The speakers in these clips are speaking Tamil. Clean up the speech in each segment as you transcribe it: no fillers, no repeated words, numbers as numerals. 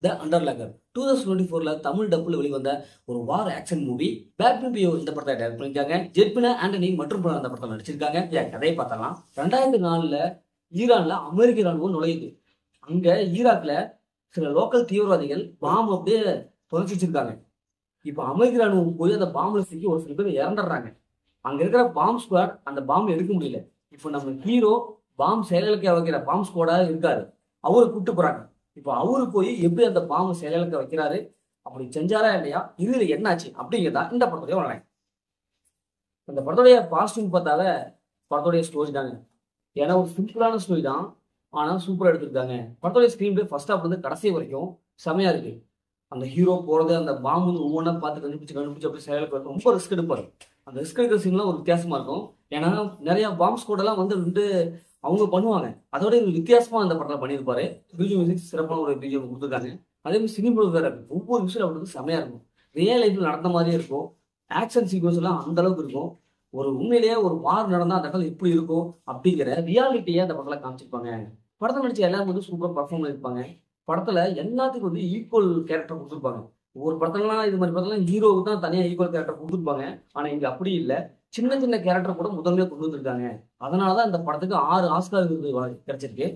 த அண்டர்லேக்கர் 2024ல தமிழ் டப்புல வெளிவந்த ஒரு வார் ஆக்ஷன் மூவி பேட்மேன் பியோ இந்த படத்தை டைரக்ட் பண்ணிருக்காங்க. ஜெர்பினா ஆண்டனி மற்றும் பலர் அந்த படத்தில் நடிச்சிருக்காங்க. கதையை பார்த்தலாம். 2004ல ஈரான்ல அமெரிக்க ராணுவம் நுழையுது. அங்க ஈராக்ல சில லோக்கல் தீவிரவாதிகள் பாம்பு அப்படியே தொலைச்சி வச்சிருக்காங்க. இப்போ அமெரிக்க ராணுவம் போய் அந்த பாம்புல சிக்கி ஒரு சில பேர் இறந்துடுறாங்க. அங்க இருக்கிற பாம்பு ஸ்குவாட் அந்த பாம்பு எடுக்க முடியல. இப்போ நம்ம ஹீரோ பாம்பு செயலிழக்க வைக்கிற பாம்பு ஸ்குவாடா இருக்காரு. அவரை கூப்பிட்டு போறாங்க. இப்போ அவரு போய் எப்படி அந்த பாம்பு செயலிழக்க வைக்கிறாரு, அப்படி செஞ்சாரா இல்லையா, இதுல என்னாச்சு அப்படிங்கிறதா இந்த படத்துடைய வரேன். இந்த படத்துடைய பாசிட்டிவ் பார்த்தால படத்துடைய ஸ்டோரி தாங்க. ஏன்னா ஒரு சிம்பிளான ஸ்டோரி தான், ஆனா சூப்பரா எடுத்திருக்காங்க. படத்துடைய ஸ்கிரீன் பிளே ஃபர்ஸ்ட் ஹாஃப்ல இருந்து கடைசி வரைக்கும் செமையா இருக்கு. அந்த ஹீரோ போறது, அந்த பாம்பு வந்து ஒவ்வொன்றா பார்த்து கண்டுபிடிச்சு அப்படி செயலுக்கு ரொம்ப ரிஸ்க் எடுப்பாரு. அந்த ரிஸ்க் எடுக்கிற சீன்லாம் ஒரு வித்தியாசமா இருக்கும். ஏன்னா நிறைய பாம்ப் ஸ்குவாட் எல்லாம் வந்து அவங்க பண்ணுவாங்க. அதோட ஒரு வித்தியாசமா அந்த படத்தில் பண்ணியிருப்பாரு. பிஜிஎம் மியூசிக் சிறப்பான ஒரு பிஜிஎம் கொடுத்துருக்காங்க. அதே மாதிரி சினிமா வேற இருக்கு. ஒவ்வொரு விஷயம் அவருக்கு செமையா இருக்கும். ரியல் லைஃப்ல நடந்த மாதிரியே இருக்கும். ஆக்ஷன் சீக்வன்ஸ் எல்லாம் அந்த அளவுக்கு இருக்கும். ஒரு உண்மையிலேயே ஒரு வார் நடந்தா அந்த இடத்துல எப்படி இருக்கும் அப்படிங்கிற ரியாலிட்டியை அந்த படத்துல காமிச்சிருப்பாங்க. படத்தை நடிச்ச எல்லாரும் வந்து சூப்பராக பர்ஃபார்ம் பண்ணியிருப்பாங்க. படத்துல எல்லாத்துக்கும் வந்து ஈக்குவல் கேரக்டர் கொடுத்துருப்பாங்க. ஒவ்வொரு படத்துலலாம் இது மாதிரி படத்துல ஹீரோவுக்கு தான் தனியாக ஈக்குவல் கேரக்டர் கொடுத்துருப்பாங்க. ஆனா இங்க அப்படி இல்லை. சின்ன சின்ன கேரக்டர் கூட முதன்மையாக கொண்டு வந்திருக்காங்க. அதனாலதான் இந்த படத்துக்கு 6 ஆஸ்கார் விருது கிடைச்சிருக்கு.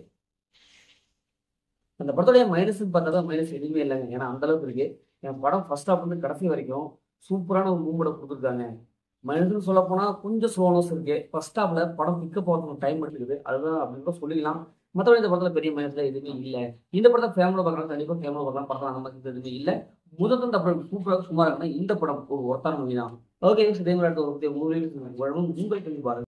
அந்த படத்துடைய மைனஸ் பார்த்தா மைனஸ் எதுவுமே இல்லைங்க. ஏன்னா அந்த அளவுக்கு இருக்கு. என் படம் ஃபர்ஸ்ட் ஹாஃப் வந்து கடைசி வரைக்கும் சூப்பரான ஒரு மூமெண்ட்டை கொடுத்துருக்காங்க. மைனஸ்ன்னு சொல்ல போனா கொஞ்சம் ஸ்லோனஸ் இருக்கு. ஃபர்ஸ்ட் ஹாஃப்ல படம் பிக்கப் ஆகிறதுக்கு டைம் எடுத்துக்குது. அதுதான் அப்படின்னு கூட சொல்லிக்கலாம். மற்றபடி இந்த படத்துல பெரிய மைனஸ்ல எதுவுமே இல்லை. இந்த படத்தை ஃபேமிலியில் பார்க்கலாம், கண்டிப்பா ஃபேமிலியில் பார்க்கலாம். படத்தில் அந்த மாதிரி எதுவுமே இல்லை. முதல் இந்த படம் சூப்பராக சுமார் இந்த படம் ஒரு ஒருத்தான மூவி தான். ஓகே, இதே மாதிரி ஒரு மூவி உங்களுக்கு பாருங்க.